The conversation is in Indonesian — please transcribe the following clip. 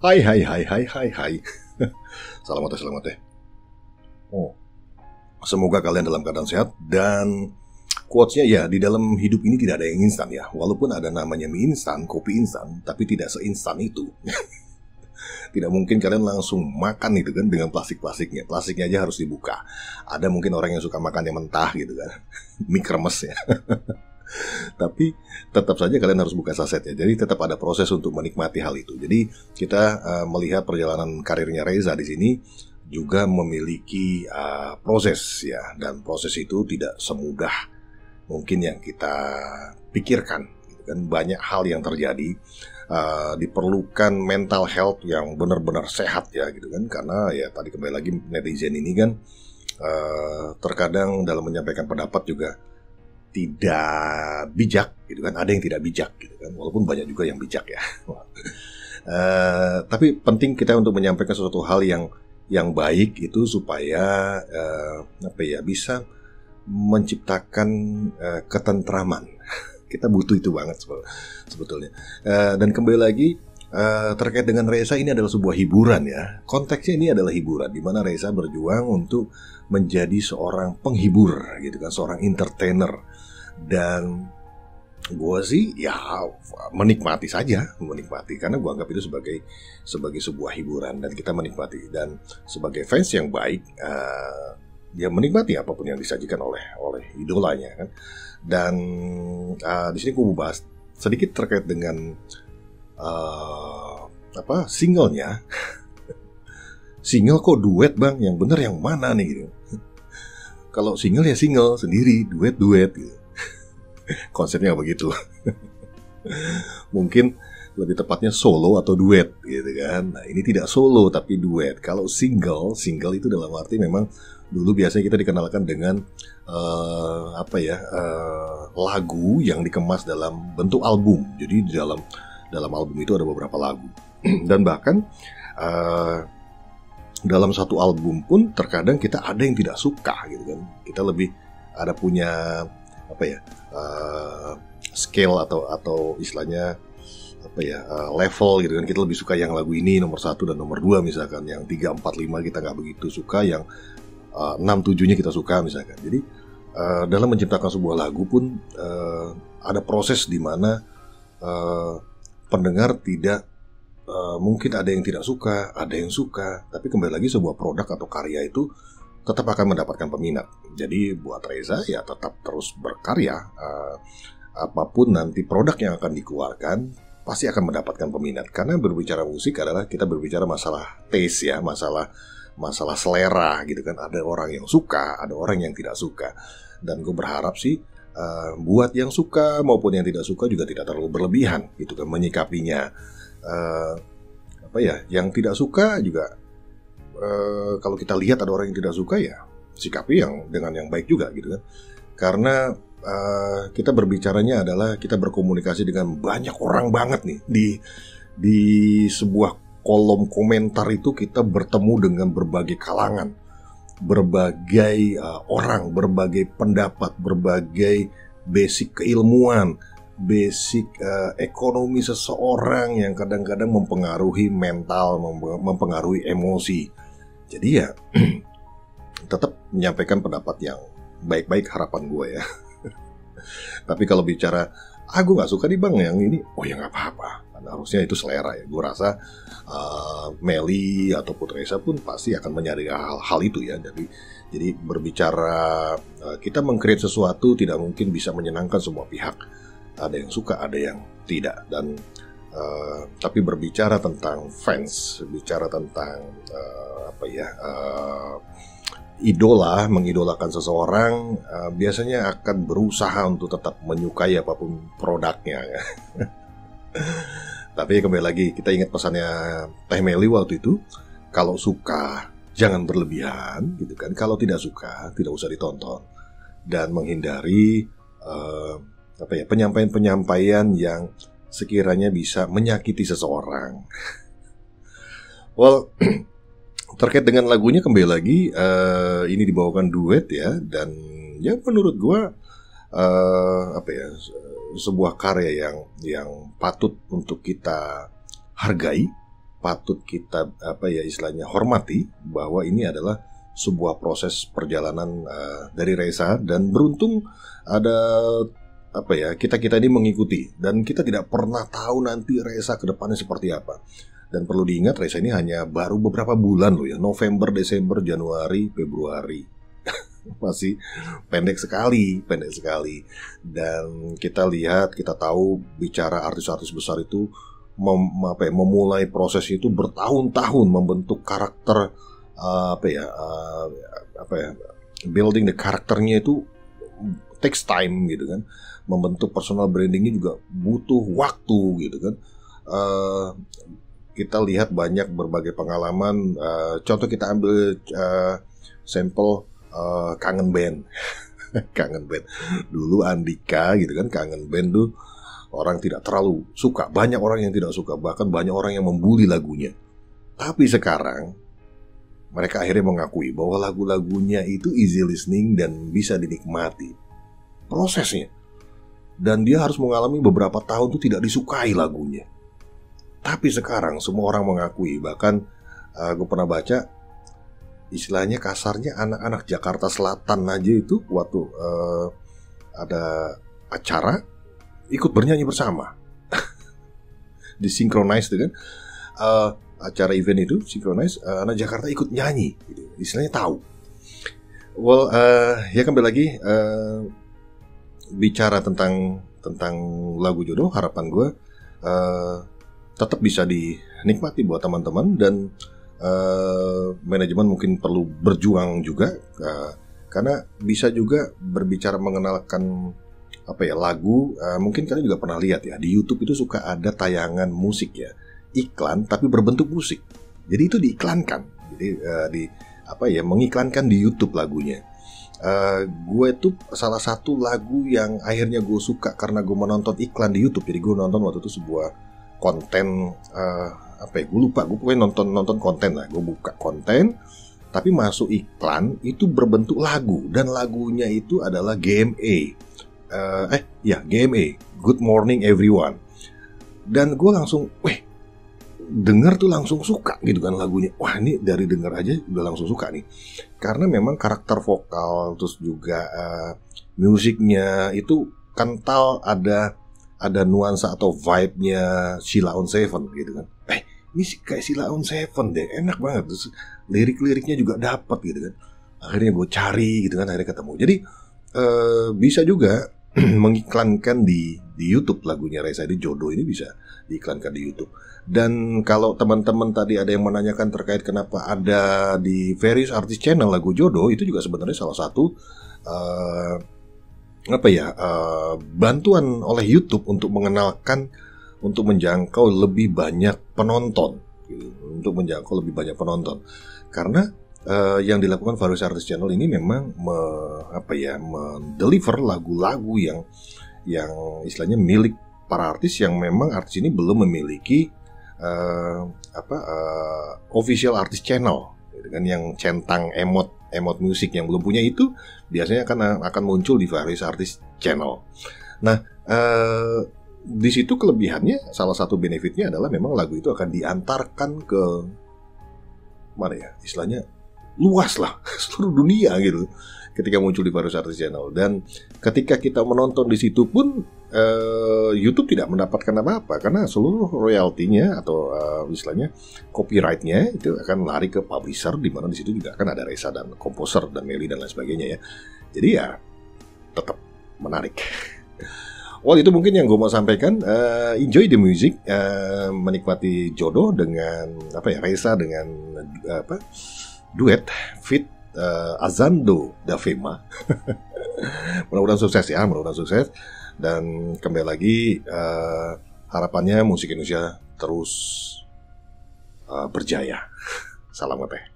Hai hai hai hai hai hai. Selamat ya. Oh, semoga kalian dalam keadaan sehat dan quotes-nya ya, di dalam hidup ini tidak ada yang instan ya. Walaupun ada namanya mie instan, kopi instan, tapi tidak seinstan itu. Tidak mungkin kalian langsung makan itu kan dengan plastiknya. Plastiknya aja harus dibuka. Ada mungkin orang yang suka makan yang mentah gitu kan. Mie kremes ya. Tapi tetap saja kalian harus buka sasetnya. Jadi tetap ada proses untuk menikmati hal itu. Jadi kita melihat perjalanan karirnya Reza di sini juga memiliki proses ya, dan proses itu tidak semudah mungkin yang kita pikirkan. Gitu kan. Banyak hal yang terjadi. Diperlukan mental health yang benar-benar sehat ya gitu kan, karena ya tadi kembali lagi netizen ini kan terkadang dalam menyampaikan pendapat juga tidak bijak gitu kan, ada yang tidak bijak gitu kan, walaupun banyak juga yang bijak ya. Tapi penting kita untuk menyampaikan sesuatu hal yang baik itu supaya bisa menciptakan ketentraman. Kita butuh itu banget sebetulnya. Dan kembali lagi terkait dengan Reza, ini adalah sebuah hiburan ya. Konteksnya ini adalah hiburan, di mana Reza berjuang untuk menjadi seorang penghibur gitu kan, seorang entertainer. Dan gue sih ya menikmati saja, karena gue anggap itu sebagai sebuah hiburan dan kita menikmati. Dan sebagai fans yang baik, dia menikmati apapun yang disajikan oleh idolanya kan. Dan di sini gue mau bahas sedikit terkait dengan singlenya. Single kok duet bang? Yang bener yang mana nih gitu? Kalau single ya single sendiri, duet gitu. Konsepnya begitu. Mungkin lebih tepatnya solo atau duet gitu kan. Nah ini tidak solo tapi duet. Kalau single itu dalam arti memang dulu biasanya kita dikenalkan dengan lagu yang dikemas dalam bentuk album. Jadi di dalam album itu ada beberapa lagu. Dan bahkan dalam satu album pun terkadang kita ada yang tidak suka gitu kan. Kita lebih ada punya scale atau istilahnya level gitu kan. Kita lebih suka yang lagu ini nomor 1 dan nomor 2 misalkan. Yang 3, 4, 5 kita nggak begitu suka. Yang 6, 7-nya kita suka misalkan. Jadi dalam menciptakan sebuah lagu pun ada proses di mana pendengar tidak mungkin ada yang tidak suka, ada yang suka. Tapi kembali lagi sebuah produk atau karya itu tetap akan mendapatkan peminat. Jadi buat Reza ya tetap terus berkarya. Apapun nanti produk yang akan dikeluarkan pasti akan mendapatkan peminat. Karena berbicara musik adalah kita berbicara masalah taste ya, masalah selera gitu kan. Ada orang yang suka, ada orang yang tidak suka. Dan gue berharap sih buat yang suka maupun yang tidak suka juga tidak terlalu berlebihan gitu kan menyikapinya. Yang tidak suka juga kalau kita lihat ada orang yang tidak suka ya sikapi dengan yang baik juga gitu kan. Karena kita berbicaranya adalah kita berkomunikasi dengan banyak orang banget nih di sebuah kolom komentar itu. Kita bertemu dengan berbagai kalangan, berbagai orang, berbagai pendapat, berbagai basic keilmuan, basic ekonomi seseorang yang kadang-kadang mempengaruhi mental, mempengaruhi emosi. Jadi ya tetap menyampaikan pendapat yang baik-baik, harapan gue ya. Tapi kalau bicara gue gak suka nih bang yang ini, oh ya gak apa-apa. Karena harusnya itu selera ya. Gue rasa Melly ataupun Reza pun pasti akan menyadari hal itu ya. Jadi berbicara kita meng-create sesuatu tidak mungkin bisa menyenangkan semua pihak. Ada yang suka, ada yang tidak. Dan tapi berbicara tentang fans, bicara tentang idola, mengidolakan seseorang, biasanya akan berusaha untuk tetap menyukai apapun produknya. Tapi kembali lagi kita ingat pesannya Teh Meli waktu itu, kalau suka jangan berlebihan gitu kan, kalau tidak suka tidak usah ditonton, dan menghindari penyampaian-penyampaian yang sekiranya bisa menyakiti seseorang. Well, terkait dengan lagunya kembali lagi ini dibawakan duet ya, dan ya menurut gue sebuah karya yang patut untuk kita hargai patut kita istilahnya hormati, bahwa ini adalah sebuah proses perjalanan dari Reza, dan beruntung ada kita ini mengikuti, dan kita tidak pernah tahu nanti Reza ke depannya seperti apa. Dan perlu diingat, Reza ini hanya baru beberapa bulan loh ya, November, Desember, Januari, Februari. Masih pendek sekali. Dan kita lihat, kita tahu, bicara artis-artis besar itu memulai proses itu bertahun-tahun, membentuk karakter, building the karakternya itu takes time gitu kan. Membentuk personal brandingnya juga butuh waktu gitu kan. Kita lihat banyak berbagai pengalaman. Contoh kita ambil sampel Kangen Band. Kangen Band dulu, Andika gitu kan. Kangen Band tuh orang tidak terlalu suka, banyak orang yang tidak suka, bahkan banyak orang yang membuli lagunya. Tapi sekarang mereka akhirnya mengakui bahwa lagu-lagunya itu easy listening dan bisa dinikmati prosesnya. Dan dia harus mengalami beberapa tahun tuh tidak disukai lagunya. Tapi sekarang semua orang mengakui. Bahkan gue pernah baca, istilahnya kasarnya, anak-anak Jakarta Selatan aja itu waktu ada acara ikut bernyanyi bersama. Disinkronize kan, acara event itu synchronize, anak Jakarta ikut nyanyi gitu. Istilahnya tahu. Well, ya kembali lagi, bicara tentang lagu Jodoh, harapan gue tetap bisa dinikmati buat teman-teman. Dan manajemen mungkin perlu berjuang juga, karena bisa juga berbicara mengenalkan lagu. Mungkin kalian juga pernah lihat ya, di YouTube itu suka ada tayangan musik ya, iklan tapi berbentuk musik. Jadi itu diiklankan. Jadi mengiklankan di YouTube lagunya. Gue tuh salah satu lagu yang akhirnya gue suka karena gue menonton iklan di YouTube. Jadi gue nonton waktu itu sebuah konten, gue lupa. Gue pokoknya nonton konten lah. Gue buka konten, tapi masuk iklan itu berbentuk lagu, dan lagunya itu adalah GMA. GMA, Good Morning Everyone. Dan gue langsung, denger tuh langsung suka gitu kan lagunya. Wah, ini dari denger aja udah langsung suka nih. Karena memang karakter vokal, terus juga musiknya itu kental, ada nuansa atau vibe-nya Sheila on Seven gitu kan. Ini kayak Sheila on Seven deh, enak banget. Terus lirik-liriknya juga dapat gitu kan. Akhirnya gue cari gitu kan, akhirnya ketemu. Jadi bisa juga mengiklankan di YouTube lagunya Reza. Di Jodoh ini bisa diiklankan di YouTube. Dan kalau teman-teman tadi ada yang menanyakan terkait kenapa ada di various artist channel lagu Jodoh, itu juga sebenarnya salah satu bantuan oleh YouTube untuk mengenalkan, untuk menjangkau lebih banyak penonton gitu, karena yang dilakukan various artist channel ini memang mendeliver lagu-lagu yang istilahnya milik para artis, yang memang artis ini belum memiliki official artist channel gitu kan, yang centang emot musik yang belum punya. Itu biasanya akan muncul di various artist channel. Nah, di situ kelebihannya, salah satu benefitnya adalah memang lagu itu akan diantarkan ke mana ya, istilahnya luas lah, seluruh dunia gitu, ketika muncul di various artist channel. Dan ketika kita menonton di situ pun YouTube tidak mendapatkan apa-apa, karena seluruh royaltinya atau istilahnya copyrightnya itu akan lari ke publisher, di mana di situ juga akan ada Reza dan komposer dan Meli dan lain sebagainya ya. Jadi ya tetap menarik. Well, itu mungkin yang gue mau sampaikan. Enjoy the music, menikmati Jodoh dengan Reza dengan duet fit Azando Davema. Mudah-mudahan sukses ya, sukses. Dan kembali lagi, harapannya musik Indonesia terus berjaya. Salam ngeteh.